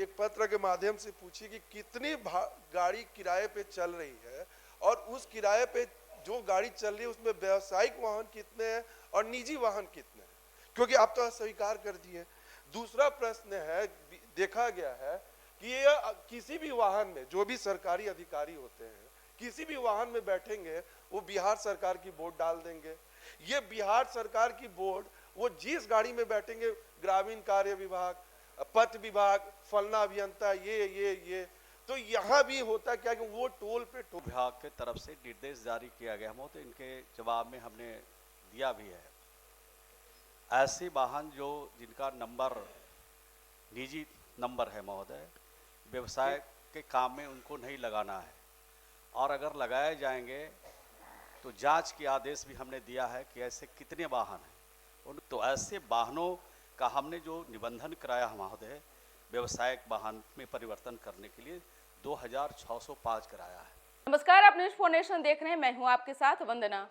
एक पत्र के माध्यम से पूछी कि कितनी गाड़ी किराए पे चल रही है और उस किराए पे जो गाड़ी चल रही है उसमें व्यावसायिक वाहन कितने हैं और निजी वाहन कितने हैं, क्योंकि आप तो स्वीकार कर दिए। दूसरा प्रश्न है, देखा गया है कि ये किसी भी वाहन में जो भी सरकारी अधिकारी होते हैं किसी भी वाहन में बैठेंगे वो बिहार सरकार की बोर्ड डाल देंगे। ये बिहार सरकार की बोर्ड वो जिस गाड़ी में बैठेंगे, ग्रामीण कार्य विभाग, पथ विभाग, फलना अभियंता, ये तो यहाँ भी होता क्या कि वो टोल पे विभाग के तरफ से निर्देश जारी किया गया हो, तो इनके जवाब में हमने दिया भी है। ऐसे वाहन जो जिनका नंबर निजी नंबर है महोदय, व्यवसाय के काम में उनको नहीं लगाना है, और अगर लगाए जाएंगे तो जांच के आदेश भी हमने दिया है कि ऐसे कितने वाहन हैं। तो ऐसे वाहनों का हमने जो निबंधन कराया है महोदय, व्यवसायिक वाहन में परिवर्तन करने के लिए 2605 कराया है। नमस्कार, आप न्यूज़ फॉर नेशन देख रहे हैं, मैं हूं आपके साथ वंदना।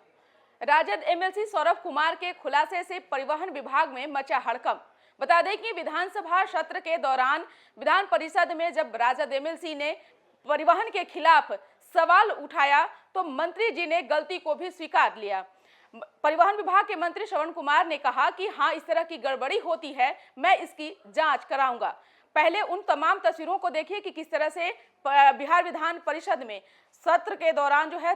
राजद एमएलसी सौरभ कुमार के खुलासे से परिवहन विभाग में मचा हड़कंप। बता दें कि विधानसभा सत्र के दौरान विधान परिषद में जब राजद एमएलसी ने परिवहन के खिलाफ सवाल उठाया तो मंत्री जी ने गलती को भी स्वीकार लिया। परिवहन विभाग के मंत्री श्रवण कुमार ने कहा कि हाँ, इस तरह की गड़बड़ी होती है, मैं इसकी जांच कराऊंगा। पहले उन तमाम तस्वीरों को देखिए कि किस तरह से बिहार विधान परिषद में सत्र के दौरान जो है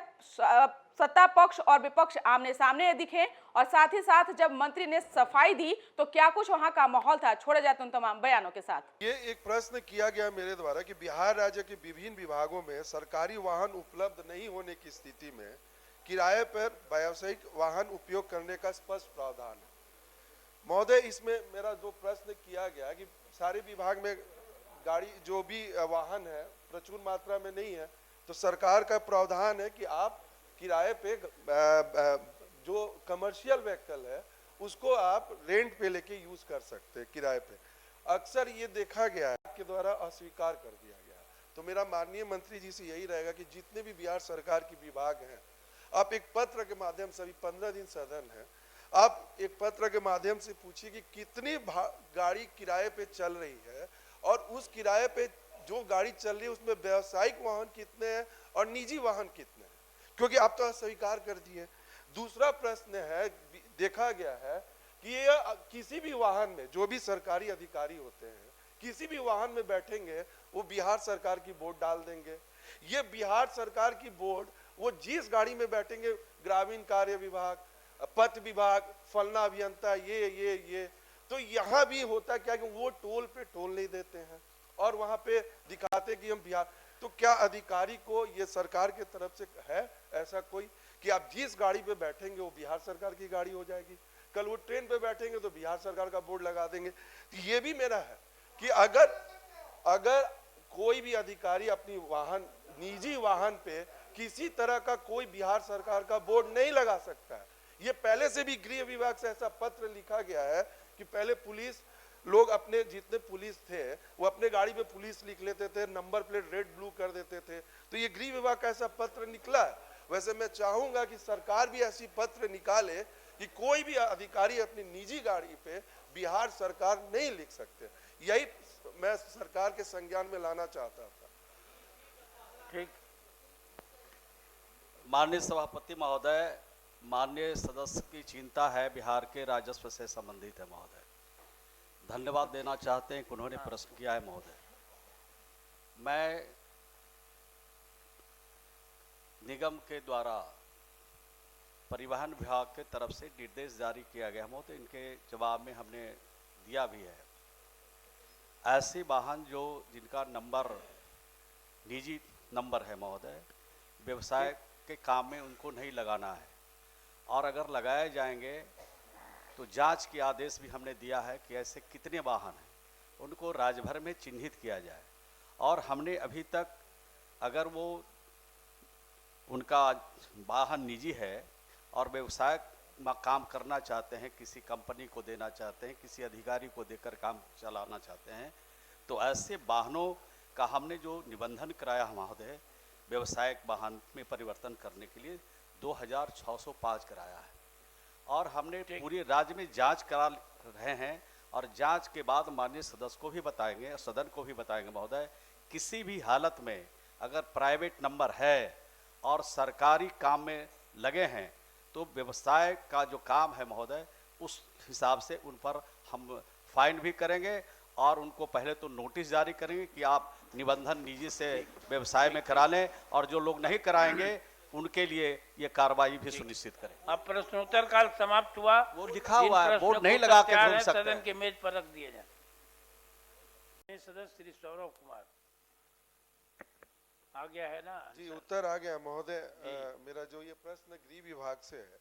सत्ता पक्ष और विपक्ष आमने सामने दिखे, और साथ ही साथ जब मंत्री ने सफाई दी तो क्या कुछ वहां का माहौल था। छोड़े जाते उन तमाम बयानों के साथ। ये एक प्रश्न किया गया मेरे द्वारा कि बिहार राज्य के विभिन्न विभागों में सरकारी वाहन उपलब्ध नहीं होने की स्थिति में किराए पर व्यावसायिक वाहन उपयोग करने का स्पष्ट प्रावधान है। महोदय, इसमें मेरा जो प्रश्न किया गया कि सारे विभाग में गाड़ी जो भी वाहन है प्रचुर मात्रा में नहीं है, तो सरकार का प्रावधान है कि आप किराए पे जो कमर्शियल व्हीकल है उसको आप रेंट पे लेके यूज कर सकते हैं किराए पे। अक्सर ये देखा गया है के द्वारा अस्वीकार कर दिया गया। तो मेरा माननीय मंत्री जी से यही रहेगा कि जितने भी बिहार सरकार के विभाग हैं, आप एक पत्र के माध्यम से, अभी 15 दिन सदन है, आप एक पत्र के माध्यम से पूछिए कि कितनी गाड़ी किराए पे चल रही है और उस किराए पे जो गाड़ी चल रही है उसमें व्यावसायिक वाहन कितने हैं और निजी वाहन कितने हैं, क्योंकि आप तो स्वीकार कर दिए। दूसरा प्रश्न है, देखा गया है कि ये किसी भी वाहन में जो भी सरकारी अधिकारी होते हैं किसी भी वाहन में बैठेंगे वो बिहार सरकार की बोर्ड डाल देंगे। ये बिहार सरकार की बोर्ड वो जिस गाड़ी में बैठेंगे, ग्रामीण कार्य विभाग, पथ विभाग, फलना अभियंता, ये तो यहाँ भी होता क्या कि वो टोल पे टोल नहीं देते हैं और वहाँ पे दिखाते कि हम बिहार। तो क्या अधिकारी को ये सरकार के तरफ से है ऐसा कोई कि आप जिस गाड़ी पे बैठेंगे वो बिहार सरकार की गाड़ी हो जाएगी, कल वो ट्रेन पे बैठेंगे तो बिहार सरकार का बोर्ड लगा देंगे। तो ये भी मेरा है कि अगर कोई भी अधिकारी अपनी वाहन, निजी वाहन पे किसी तरह का कोई बिहार सरकार का बोर्ड नहीं लगा सकता है। ये पहले से भी गृह विभाग से ऐसा पत्र लिखा गया है कि पहले पुलिस लोग अपने जितने पुलिस थे वो अपने गाड़ी पे पुलिस लिख लेते थे, नंबर प्लेट रेड ब्लू कर देते थे। तो ये गृह विभाग का ऐसा पत्र निकला है। वैसे मैं चाहूंगा कि सरकार भी ऐसी पत्र निकाले कि कोई भी अधिकारी अपनी निजी गाड़ी पे बिहार सरकार नहीं लिख सकते। यही मैं सरकार के संज्ञान में लाना चाहता था। ठीक, माननीय सभापति महोदय, माननीय सदस्य की चिंता है बिहार के राजस्व से संबंधित है महोदय। धन्यवाद देना चाहते हैं कि उन्होंने प्रश्न किया है महोदय। मैं निगम के द्वारा परिवहन विभाग के तरफ से निर्देश जारी किया गया महोदय, इनके जवाब में हमने दिया भी है। ऐसे वाहन जो जिनका नंबर निजी नंबर है महोदय, व्यवसाय के काम में उनको नहीं लगाना है, और अगर लगाए जाएंगे तो जांच के आदेश भी हमने दिया है कि ऐसे कितने वाहन हैं उनको राज्य भर में चिन्हित किया जाए। और हमने अभी तक अगर वो उनका वाहन निजी है और व्यवसाय में काम करना चाहते हैं, किसी कंपनी को देना चाहते हैं, किसी अधिकारी को देकर काम चलाना चाहते हैं, तो ऐसे वाहनों का हमने जो निबंधन कराया महोदय, व्यवसायिक वाहन में परिवर्तन करने के लिए 2605 कराया है। और हमने पूरे राज्य में जांच करा रहे हैं और जांच के बाद माननीय सदस्य को भी बताएंगे, सदन को भी बताएंगे महोदय, किसी भी हालत में अगर प्राइवेट नंबर है और सरकारी काम में लगे हैं तो व्यवसाय का जो काम है महोदय उस हिसाब से उन पर हम फाइन भी करेंगे और उनको पहले तो नोटिस जारी करेंगे कि आप निबंधन निजी से व्यवसाय में करा लें और जो लोग नहीं कराएंगे उनके लिए ये कार्रवाई भी सुनिश्चित करें। अब प्रश्नोत्तर काल समाप्त हुआ। वो लिखा हुआ है, जिन बोर्ड प्रश्नों नहीं को लगा के तैयार भूल है, सकते सदन हैं। के मेज पर रख दिए जाए। सदस्य श्री सौरभ कुमार आ गया है ना? जी उत्तर आ गया महोदय। मेरा जो ये प्रश्न गृह विभाग से है,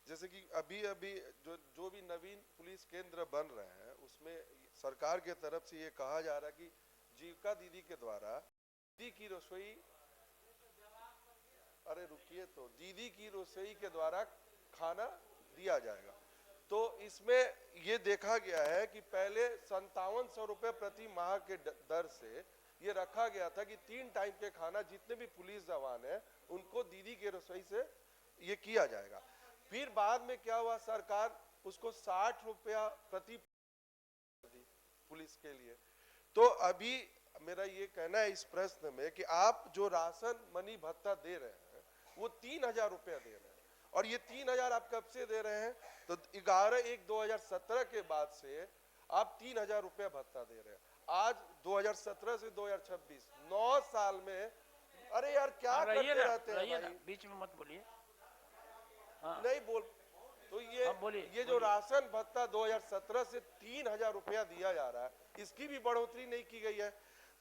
जैसे कि अभी अभी जो भी नवीन पुलिस केंद्र बन रहे हैं उसमें सरकार के तरफ से ये कहा जा रहा है कि जीविका दीदी के द्वारा दीदी की रसोई, अरे रुकिए, तो दीदी की रसोई के द्वारा खाना दिया जाएगा। तो इसमें ये देखा गया है कि पहले 5700 रुपए प्रति माह के दर से ये रखा गया था कि 3 टाइम के खाना जितने भी पुलिस जवान है उनको दीदी के रसोई से ये किया जाएगा। फिर बाद में क्या हुआ, सरकार उसको 60 रुपया प्रति पुलिस के लिए। तो अभी मेरा ये कहना है इस प्रश्न में कि आप जो राशन मनी भत्ता दे रहे हैं वो 3000 रुपया दे रहे हैं और ये 3000 आप कब से दे रहे हैं, तो 11/1/2017 के बाद से आप 3000 रुपया भत्ता दे रहे हैं। आज 2017 से 2026 9 साल में, अरे यार क्या करते रहते हैं भाई, बीच में मत बोलिए। नहीं बोल, तो ये जो राशन भत्ता 2017 से 3000 रुपया दिया जा रहा है इसकी भी बढ़ोतरी नहीं की गई है।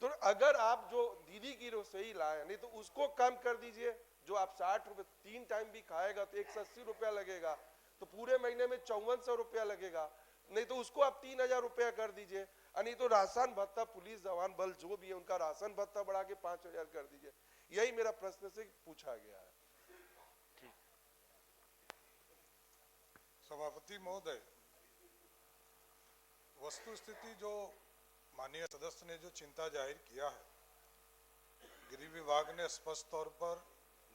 तो अगर आप जो दीदी की रसोई लाए नहीं तो उसको कम कर दीजिए, जो आप 60 रुपए 3 टाइम भी खाएगा तो 180 रुपया लगेगा, तो पूरे महीने में 5400 रुपया लगेगा। नहीं तो उसको आप 3000 रुपया कर दीजिए, नहीं तो राशन भत्ता पुलिस जवान बल जो भी है उनका राशन भत्ता बढ़ा के 5000 कर दीजिए। यही मेरा प्रश्न से पूछा गया है। सभापति महोदय, वस्तु स्थिति जो माननीय सदस्य ने जो चिंता जाहिर किया है, गृह विभाग ने स्पष्ट तौर पर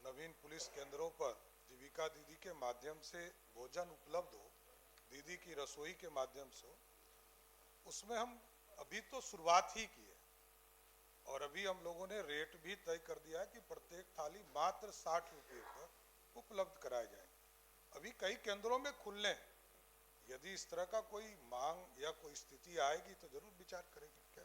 नवीन पुलिस केंद्रों पर जीविका दीदी के माध्यम से भोजन उपलब्ध हो, दीदी की रसोई के माध्यम से, उसमें हम अभी तो शुरुआत ही की है और अभी हम लोगों ने रेट भी तय कर दिया है कि प्रत्येक थाली मात्र 60 रुपये पर उपलब्ध कराए जाएंगे। अभी कई केंद्रों में खुलने हैं, यदि इस तरह का कोई मांग या कोई स्थिति आएगी तो जरूर विचार करेंगे। क्या